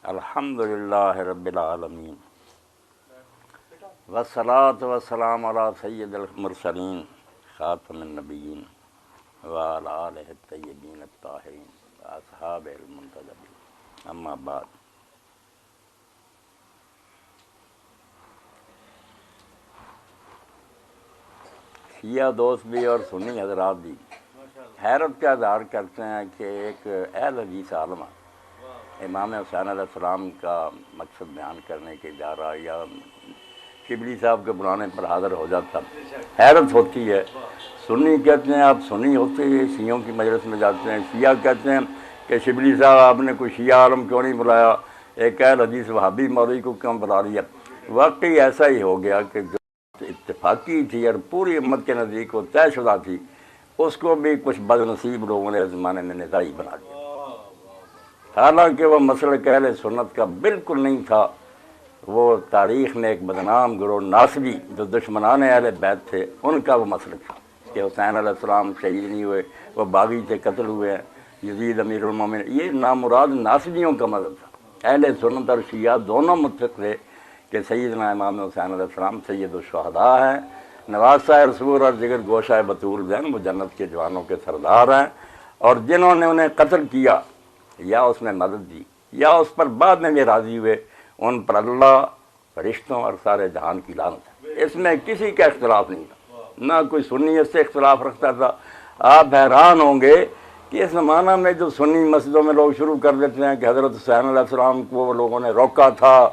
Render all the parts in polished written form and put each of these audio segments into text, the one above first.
الحمدللہ رب العالمین والصلاة والسلام علی سید المرسلین خاتم النبیین وعلی آلہ الطیبین الطاہرین واصحاب المنتجبین، اما بعد۔ شیعہ دوست بھی اور سنی حضرات بھی حیرت کا اظہار کرتے ہیں کہ ایک اہل حدیث عالمہ امام حسین علیہ السلام کا مقصد بیان کرنے کے جا رہا یا شبلی صاحب کے بلانے پر حاضر ہو جاتا، حیرت ہوتی ہے۔ سنی کہتے ہیں آپ سنی ہوتے ہیں، شیعوں کی مجلس میں جاتے ہیں، شیعہ کہتے ہیں کہ شبلی صاحب آپ نے کوئی شیعہ عالم کیوں نہیں بلایا، ایک اہل حدیث وہابی مولوی کو کیوں بلا لیا۔ واقعی ایسا ہی ہو گیا کہ جو اتفاقی تھی اور پوری امت کے نزدیک وہ طے شدہ تھی، اس کو بھی کچھ بد نصیب لوگوں نے اس زمانے میں نظائی بنا دیا، حالانکہ وہ مسلک اہل سنت کا بالکل نہیں تھا۔ وہ تاریخ میں ایک بدنام گروہ ناصبی جو دشمنان اہل بیت تھے، ان کا وہ مسلک تھا کہ حسین علیہ السلام شہید نہیں ہوئے، وہ باغی سے قتل ہوئے ہیں، یزید امیر المومنین، یہ نامراد ناصبیوں کا مذہب تھا۔ اہل سنت اور شیعہ دونوں متفق تھے کہ سیدنا امام حسین علیہ السلام سید الشہداء ہیں، نواسۂ رسول اور جگر گوشہ بطول ہیں، وہ جنت کے جوانوں کے سردار ہیں، اور جنہوں نے انہیں قتل کیا یا اس میں مدد دی یا اس پر بعد میں بھی راضی ہوئے، ان پر اللہ، فرشتوں اور سارے جہان کی لعنت ہے۔ اس میں کسی کا اختلاف نہیں تھا، نہ کوئی سنی اس سے اختلاف رکھتا تھا۔ آپ حیران ہوں گے کہ اس زمانہ میں جو سنی مسجدوں میں لوگ شروع کر دیتے ہیں کہ حضرت حسین علیہ السلام کو وہ لوگوں نے روکا تھا،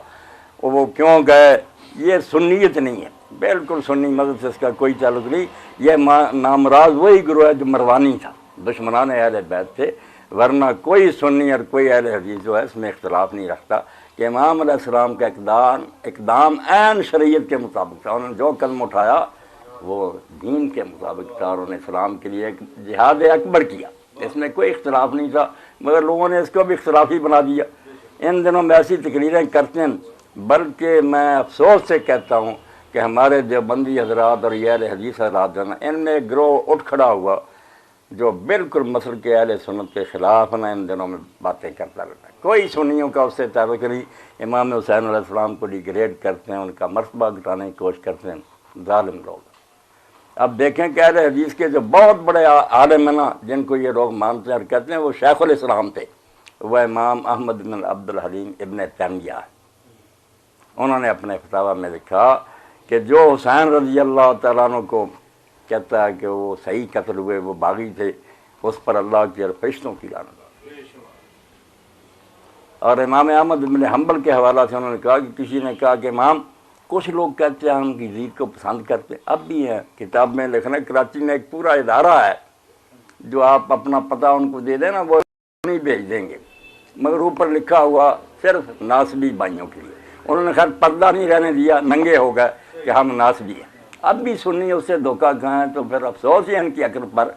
وہ کیوں گئے، یہ سنیت نہیں ہے، بالکل سنی مذہب سے اس کا کوئی تعلق نہیں۔ یہ نامراض وہی گروہ ہے جو مروانی تھا، دشمنان اہل بیت تھے، ورنہ کوئی سنی اور کوئی اہل حدیث جو ہے اس میں اختلاف نہیں رکھتا کہ امام علیہ السلام کا اقدام عین شریعت کے مطابق تھا۔ انہوں نے جو قدم اٹھایا وہ دین کے مطابق تھا، اور انہوں نے اسلام کے لیے ایک جہاد اکبر کیا، اس میں کوئی اختلاف نہیں تھا، مگر لوگوں نے اس کو بھی اختلافی بنا دیا۔ ان دنوں میں ایسی تقریریں کرتے ہیں، بلکہ میں افسوس سے کہتا ہوں کہ ہمارے دیوبندی حضرات اور یہ اہل حدیث حضرات جو ہیں، ان میں گروہ اٹھ کھڑا ہوا جو بالکل مسلک اہل سنت کے خلاف نہ ان دنوں میں باتیں کرتا رہتا ہے۔ کوئی سنیوں کا اس سے تعلق نہیں، امام حسین علیہ السلام کو ڈیگریڈ کرتے ہیں، ان کا مرتبہ گھٹانے کی کوشش کرتے ہیں، ظالم لوگ۔ اب دیکھیں کہ اہل حدیث کے جو بہت بڑے عالم ہیں نا، جن کو یہ لوگ مانتے ہیں اور کہتے ہیں وہ شیخ الاسلام تھے، وہ امام احمد بن عبد الحلیم ابن تیمیہ ہے۔ انہوں نے اپنے فتاویٰ میں لکھا کہ جو حسین رضی اللہ تعالیٰ عنہ کو کہتا ہے کہ وہ صحیح قتل ہوئے، وہ باغی تھے، اس پر اللہ کی اور فرشتوں کی لعنت۔ اور امام احمد بن حنبل کے حوالہ سے انہوں نے کہا کہ کسی نے کہا کہ امام، کچھ لوگ کہتے ہیں ہم یزید کو پسند کرتے ہیں، اب بھی ہیں، کتاب میں لکھنا، کراچی میں ایک پورا ادارہ ہے جو آپ اپنا پتہ ان کو دے دیں نا، وہ نہیں بھیج دیں گے، مگر اوپر لکھا ہوا صرف ناصبی بھائیوں کے لیے۔ انہوں نے خیر پردہ نہیں رہنے دیا، ننگے ہو گئے کہ ہم ناصبی ہیں۔ اب بھی سنی اس سے دھوکہ کھائیں تو پھر افسوس ہی ان کی عقل پر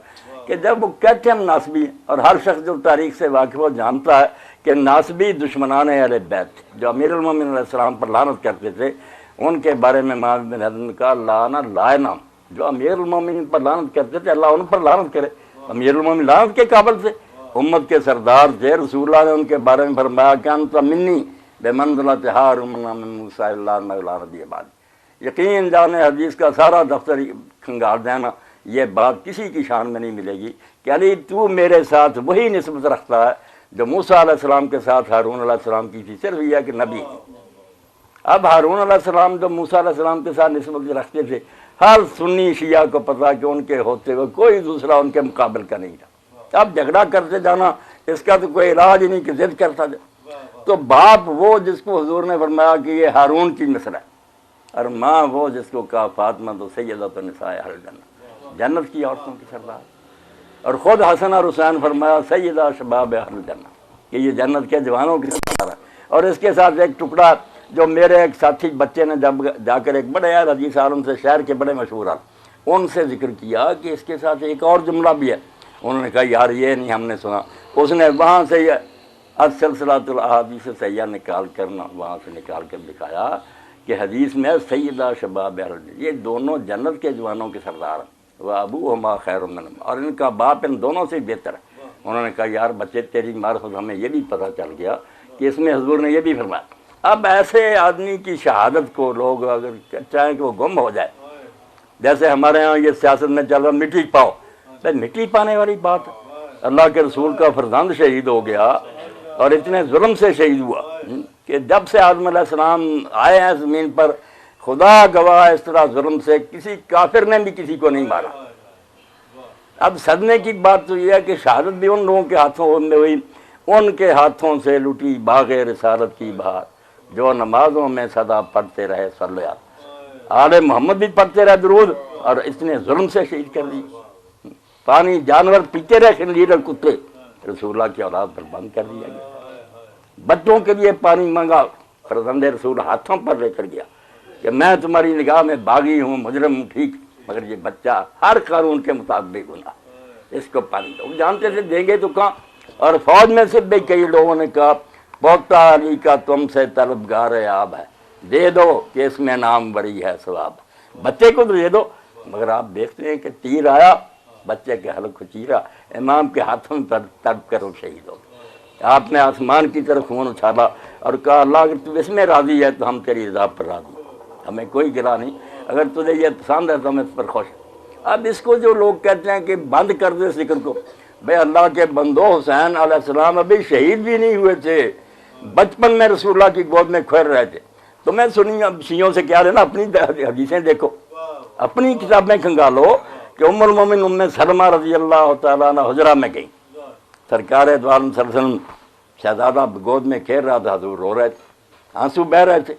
کہ جب وہ کہتے ہیں ہم ناصبی ہیں، اور ہر شخص جو تاریخ سے واقف وہ جانتا ہے کہ ناصبی دشمنان اہل بیت تھے جو امیر المومنین علیہ السلام پر لعنت کرتے تھے، ان کے بارے میں امام بن حزم نے کہا لانا لائنا، جو امیر المومنین پر لعنت کرتے تھے اللہ ان پر لعنت کرے۔ امیر المومنین لعنت کے قابل تھے، امت کے سردار تھے، رسول اللہ نے ان کے بارے میں فرمایا کہ انت منی بمنزلۃ ہارون من موسیٰ اللہ نبی بعد۔ یقین جانے حدیث کا سارا دفتر کھنگال دینا، یہ بات کسی کی شان میں نہیں ملے گی کہ علی تو میرے ساتھ وہی نسبت رکھتا ہے جو موسیٰ علیہ السلام کے ساتھ ہارون علیہ السلام کی تھی، صرف یہ ہے کہ نبی۔ اب ہارون علیہ السلام جو موسیٰ علیہ السلام کے ساتھ نسبت رکھتے تھے، ہر سنی شیعہ کو پتا کہ ان کے ہوتے ہوئے کوئی دوسرا ان کے مقابل کا نہیں تھا۔ اب جھگڑا کرتے جانا، اس کا تو کوئی علاج ہی نہیں کہ ضد کرتا جائے۔ تو باپ وہ جس کو حضور نے فرمایا کہ یہ ہارون کی نسل ہے، اور ماں وہ جس کو کہا فاطمہ تو سیدۃ نساء اہل جنت، جنت کی عورتوں کی سردار، اور خود حسن اور حسین فرمایا سیدہ شباب اہل جنت، کہ یہ جنت کے جوانوں کی سردار ہے۔ اور اس کے ساتھ ایک ٹکڑا جو میرے ایک ساتھی بچے نے جب جا کر ایک بڑے اہل حدیث عالم سے، شہر کے بڑے مشہور عالم، ان سے ذکر کیا کہ اس کے ساتھ ایک اور جملہ بھی ہے۔ انہوں نے کہا یار یہ نہیں ہم نے سنا۔ اس نے وہاں سے یہ السلسلۃ الاحادیث سیاح نکال کرنا، وہاں سے نکال کر دکھایا کہ حدیث میں سیدہ شباب اہل جنت، یہ دونوں جنت کے جوانوں کے سردار ہیں، وہ ابوہما خیر منہما، اور ان کا باپ ان دونوں سے بہتر ہے۔ انہوں نے کہا یار بچے تیری معرفت ہمیں یہ بھی پتہ چل گیا کہ کہ اس میں حضور نے یہ بھی فرمایا۔ اب ایسے آدمی کی شہادت کو لوگ اگر چاہیں کہ وہ گم ہو جائے، جیسے ہمارے ہاں یہ سیاست میں چل رہا مٹی پاؤ، بھائی مٹی پانے والی بات ہے؟ اللہ کے رسول کا فرزند شہید ہو گیا اور اتنے ظلم سے شہید ہوا کہ جب سے آدم علیہ السلام آئے ہیں زمین پر، خدا گواہ اس طرح ظلم سے کسی کافر نے بھی کسی کو نہیں مارا۔ اب صدمے کی بات تو یہ ہے کہ شہادت بھی ان لوگوں کے ہاتھوں میں ہوئی، ان کے ہاتھوں سے لٹی باغ رسالت کی بہار، جو نمازوں میں صدا پڑھتے رہے صلی اللہ، آل محمد بھی پڑھتے رہے درود، اور اتنے ظلم سے شہید کر دی۔ پانی جانور پیتے رہے خنزیر اور کتے، رسول اللہ کی اولاد پر بند کر دیا گیا۔ بچوں کے لیے پانی مانگا، فرزند رسول ہاتھوں پر لے کر گیا کہ میں تمہاری نگاہ میں باغی ہوں، مجرم ہوں، ٹھیک، مگر یہ بچہ ہر قانون کے مطابق گناہ، اس کو پانی دو۔ جانتے تھے دیں گے تو کہاں، اور فوج میں سے بھی کئی لوگوں نے کہا پوتا علی کا تم سے طلبگار آب ہے، دے دو کہ اس میں نام بری ہے ثواب، بچے کو تو دے دو۔ مگر آپ دیکھتے ہیں کہ تیر آیا، بچے کے حلق کو چیرا، امام کے ہاتھوں میں تڑپ کر وہ شہید ہو گئے۔ آپ نے آسمان کی طرف خون اچھالا اور کہا اللہ اگر تو اس میں راضی ہے تو ہم تیری رضا پر راضی ہیں، ہمیں کوئی گلا نہیں، اگر تجھے یہ پسند ہے تو ہم اس پر خوش ہیں۔ اب اس کو جو لوگ کہتے ہیں کہ بند کر دے ذکر کو، بھئی اللہ کے بندو، حسین علیہ السلام ابھی شہید بھی نہیں ہوئے تھے، بچپن میں رسول اللہ کی گود میں کھیل رہے تھے۔ تو میں سنی اب شیعوں سے کیا لینا، اپنی حدیثیں دیکھو، اپنی کتابیں کھنگالو کہ ام المومن ام سلمہ رضی اللہ تعالیٰ عنہ حجرہ میں گئی، سرکار دو عالم صلی اللہ علیہ وسلم شہزادہ گود میں کھیل رہا تھا، حضور رو رہے تھے، آنسو بہہ رہے تھے۔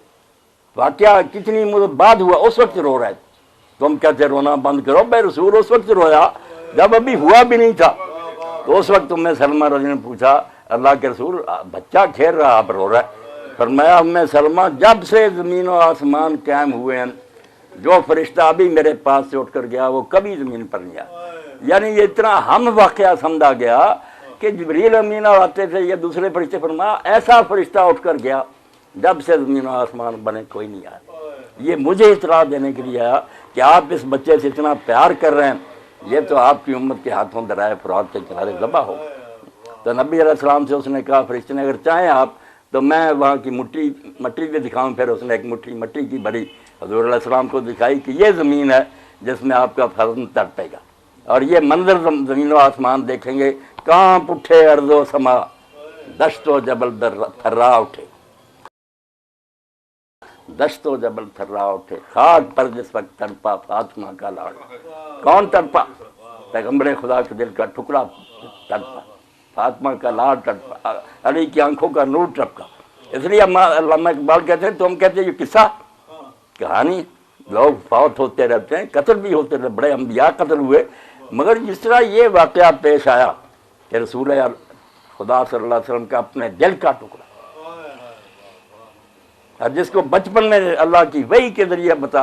واقعہ کتنی مدت بعد ہوا، اس وقت رو رہے تھے۔ تم کہتے رونا بند کرو، بھائی رسول اس وقت رویا جب ابھی ہوا بھی نہیں تھا۔ تو اس وقت ام سلمہ رضی نے پوچھا اللہ کے رسول بچہ کھیل رہا آپ رو رہا ہے؟ فرمایا ام سلمہ جب سے زمین و آسمان قائم ہوئے ہیں، جو فرشتہ ابھی میرے پاس سے اٹھ کر گیا وہ کبھی زمین پر نہیں آیا۔ یعنی یہ اتنا ہم واقعہ سمجھا گیا کہ جبریل امین آتے تھے یا دوسرے فرشتے، فرمایا ایسا فرشتہ اٹھ کر گیا جب سے زمین و آسمان بنے کوئی نہیں آیا۔ یہ مجھے اطلاع دینے کے لیے آیا کہ آپ اس بچے سے اتنا پیار کر رہے ہیں، یہ تو آپ کی امت کے ہاتھوں درائے فرات کے کنارے ذبح ہو۔ تو نبی علیہ السلام سے اس نے کہا فرشتے نے اگر چاہیں آپ تو میں وہاں کی مٹی بھی دکھاؤں۔ پھر اس نے ایک مٹھی مٹی کی بڑی حضور علیہ السلام کو دکھائی کہ یہ زمین ہے جس میں آپ کا فرزند تڑپے گا، اور یہ منظر زمین و آسمان دیکھیں گے، کانپ اٹھے ارض و سما، دشت و جبل تھرا اٹھے، دشت و جبل تھرا اٹھے، خاک پر جس وقت تڑپا فاطمہ کا لاڈ۔ کون تڑپا؟ پیغمبر خدا کے دل کا ٹکڑا تڑپا، فاطمہ کا لاڈ تڑپا، علی کی آنکھوں کا نور تڑپا۔ اس لیے علامہ اقبال کہتے ہیں، تم کہتے ہیں یہ قصہ کہانی، لوگ فوت ہوتے رہتے ہیں، قتل بھی ہوتے رہتے، بڑے انبیاء قتل ہوئے، مگر جس طرح یہ واقعہ پیش آیا کہ رسول خدا صلی اللہ علیہ وسلم کا اپنے دل کا ٹکڑا، اور جس کو بچپن میں اللہ کی وحی کے ذریعے بتا